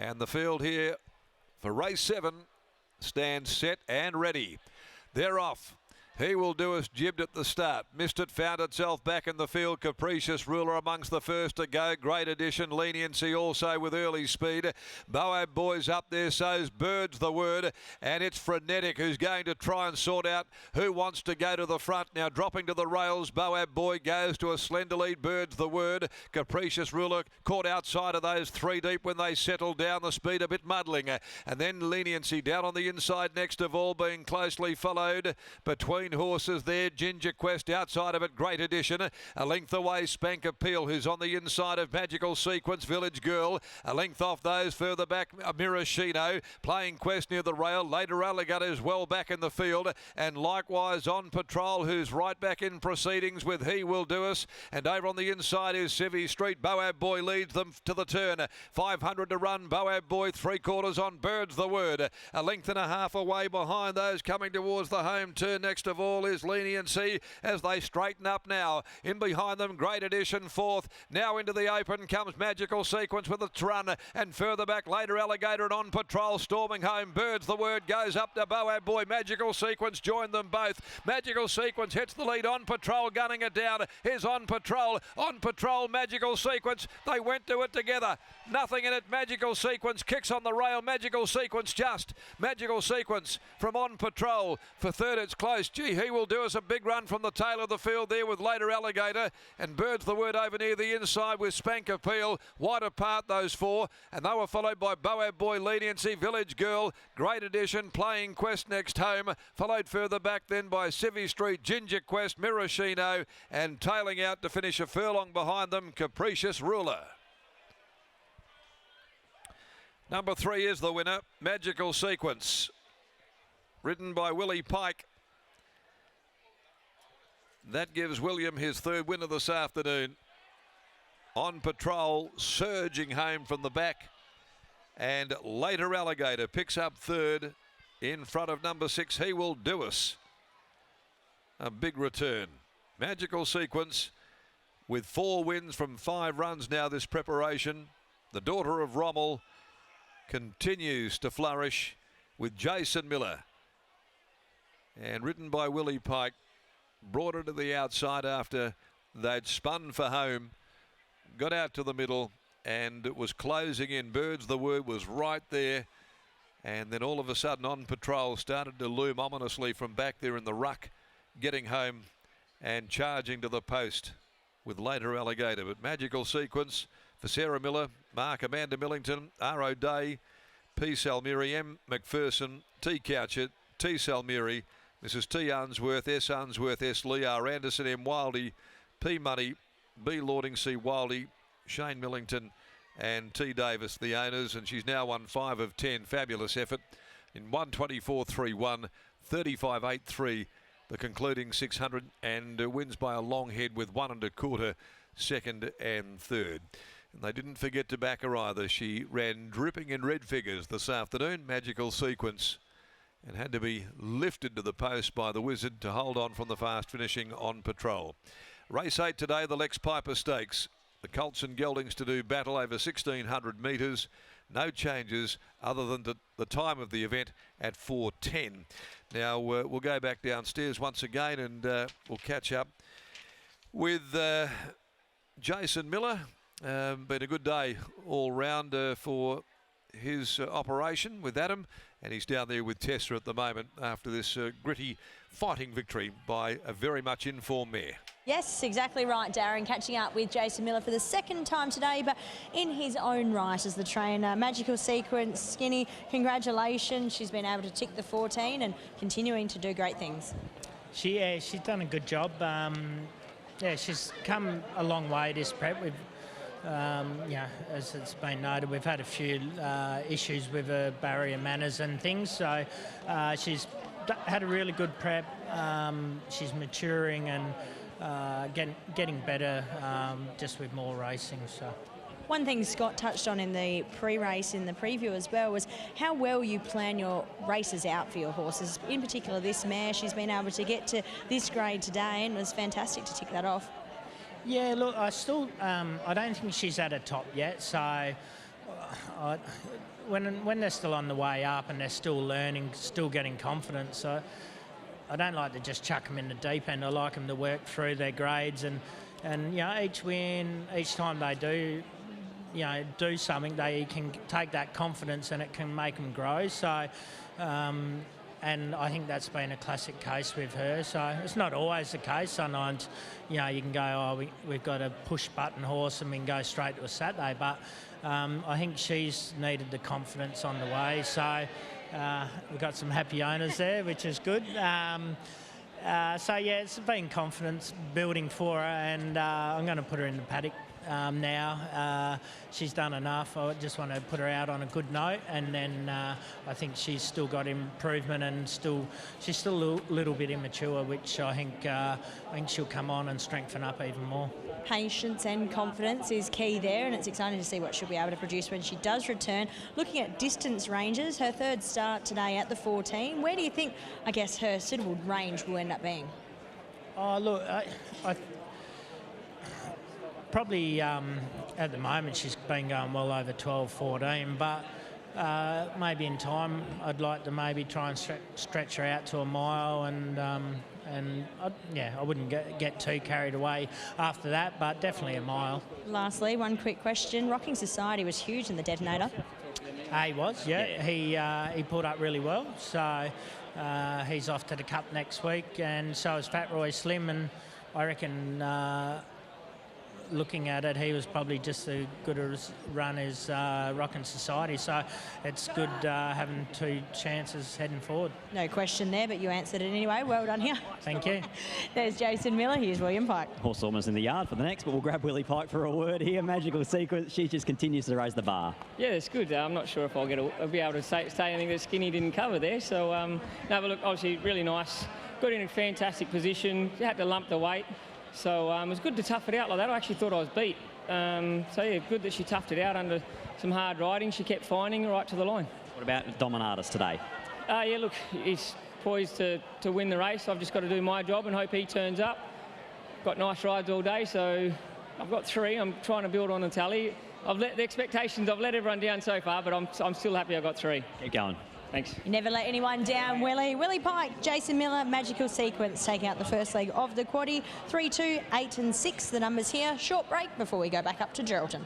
And the field here for race 7 stands set and ready. They're off. He Will Do Us jibbed at the start. Missed it, found itself back in the field. Capricious Ruler amongst the first to go. Great Addition, Leniency also with early speed. Boab Boy's up there, so's Bird's the Word. And it's Frenetic who's going to try and sort out who wants to go to the front. Now dropping to the rails, Boab Boy goes to a slender lead. Bird's the Word. Capricious Ruler caught outside of those 3 deep when they settled down. The speed a bit muddling. And then Leniency down on the inside next of all, being closely followed between horses there. Ginger Quest outside of it. Great Addition. A length away, Spank Appeal, who's on the inside of Magical Sequence. Village Girl. A length off those further back. Mirashino. Playing Quest near the rail. Later Alligators well back in the field. And likewise On Patrol, who's right back in proceedings with He Will Do Us. And over on the inside is Civvy Street. Boab Boy leads them to the turn. 500 to run. Boab Boy 3/4 on. Bird's the Word. A length and a half away behind those coming towards the home turn. Next of all is Leniency as they straighten up now. In behind them, Great Addition fourth. Now into the open comes Magical Sequence with its run. And further back, later Alligator and On Patrol storming home. Bird's the Word goes up to Boab Boy. Magical Sequence joined them both. Magical Sequence hits the lead. On Patrol gunning it down. Here's On Patrol. On Patrol, Magical Sequence. They went to it together. Nothing in it. Magical Sequence kicks on the rail. Magical Sequence just. Magical Sequence from On Patrol. For third, it's close. Gee, He Will Do Us a big run from the tail of the field there with later Alligator. And Bird's the Word over near the inside with Spank Appeal. Wide apart those four. And they were followed by Boab Boy, Leniency, Village Girl, Great Addition, Playing Quest next home. Followed further back then by Civvy Street, Ginger Quest, Mirashino. And tailing out to finish a furlong behind them, Capricious Ruler. Number 3 is the winner, Magical Sequence. Ridden by Willie Pike. That gives William his 3rd winner this afternoon. On Patrol surging home from the back. And later Alligator picks up 3rd in front of number 6, He Will Do Us. A big return. Magical Sequence with 4 wins from 5 runs now this preparation. The daughter of Rommel continues to flourish with Jason Miller. And ridden by Willie Pike. Brought her to the outside after they'd spun for home. Got out to the middle and it was closing in. Bird's the Word was right there. And then all of a sudden On Patrol started to loom ominously from back there in the ruck, getting home and charging to the post with later Alligator. But Magical Sequence for Sarah Miller, Mark Amanda Millington, R.O. Day, P. Salmiri, M. McPherson, T. Couchett, T. Salmiri, Mrs. T. Unsworth, S. Unsworth, S. Lee, R. Anderson, M. Wildie, P. Money, B. Lording, C. Wildie, Shane Millington and T. Davis, the owners. And she's now won 5 of 10. Fabulous effort in 124.31, 35.83, the concluding 600, and wins by a long head with 1 1/4 second and third. And they didn't forget to back her either. She ran dripping in red figures this afternoon, Magical Sequence, and had to be lifted to the post by the Wizard to hold on from the fast finishing On Patrol. Race 8 today, the Lex Piper Stakes. The Colts and Geldings to do battle over 1,600 metres. No changes other than the time of the event at 4:10. Now we'll go back downstairs once again and we'll catch up with Jason Miller. Been a good day all round for his operation with Adam, and he's down there with Tessa at the moment after this gritty fighting victory by a very much informed mare. Yes, exactly right, Darren. Catching up with Jason Miller for the 2nd time today, but in his own right as the trainer. Magical Sequence, Skinny, congratulations. She's been able to tick the 14 and continuing to do great things. She's done a good job. She's come a long way this prep. We've as it's been noted, we've had a few issues with her barrier manners and things, so she's had a really good prep. She's maturing and getting better just with more racing. So one thing Scott touched on in the pre-race, in the preview as well, was how well you plan your races out for your horses. In particular, this mare, she's been able to get to this grade today and it was fantastic to tick that off. Yeah, look, I don't think she's at a top yet, so when they're still on the way up and they're still learning, still getting confidence, I don't like to just chuck them in the deep end. I like them to work through their grades, and you know, each win, each time they do, you know, do something, they can take that confidence and it can make them grow. So, and I think that's been a classic case with her. So it's not always the case. Sometimes, you know, you can go, oh, we've got a push button horse and we can go straight to a Saturday. But I think she's needed the confidence on the way. So we've got some happy owners there, which is good. So yeah, it's been confidence building for her, and I'm going to put her in the paddock now. She's done enough. I just want to put her out on a good note, and then I think she's still got improvement, and she's still a little bit immature, which I think she'll come on and strengthen up even more. Patience and confidence is key there, and it's exciting to see what she'll be able to produce when she does return. Looking at distance ranges, her third start today at the 14. Where do you think, I guess, her suitable range will end up being? Oh, look, I probably at the moment she's been going well over 12, 14, but maybe in time I'd like to maybe try and stretch her out to a mile, and I wouldn't get too carried away after that, but definitely a mile. Lastly, one quick question. Rocking Society was huge in the Detonator. He was, yeah. He pulled up really well, so he's off to the Cup next week, and so is Fat Roy Slim, and I reckon looking at it, he was probably just as good a run as Rockin' Society, so it's good having two chances heading forward. No question there, but you answered it anyway. Well done here. Thank you. There's Jason Miller. Here's William Pike. Horse almost in the yard for the next, but we'll grab Willie Pike for a word here. Magical Sequence, she just continues to raise the bar. Yeah, it's good. I'm not sure if I'll be able to say anything that Skinny didn't cover there. So, no, but look, obviously really nice. Got in a fantastic position. Had to lump the weight. So it was good to tough it out like that. I actually thought I was beat. So yeah, good that she toughed it out under some hard riding. She kept finding right to the line. What about Dominatus today? Yeah, look, he's poised to win the race. I've just got to do my job and hope he turns up. Got nice rides all day, so I've got 3. I'm trying to build on the tally. I've let the expectations. I've let everyone down so far, but I'm still happy I got 3. Keep going. Thanks. You never let anyone down, Willie. Willie Pike, Jason Miller, Magical Sequence taking out the first leg of the quaddie. 3, 2, 8 and 6, the numbers here. Short break before we go back up to Geraldton.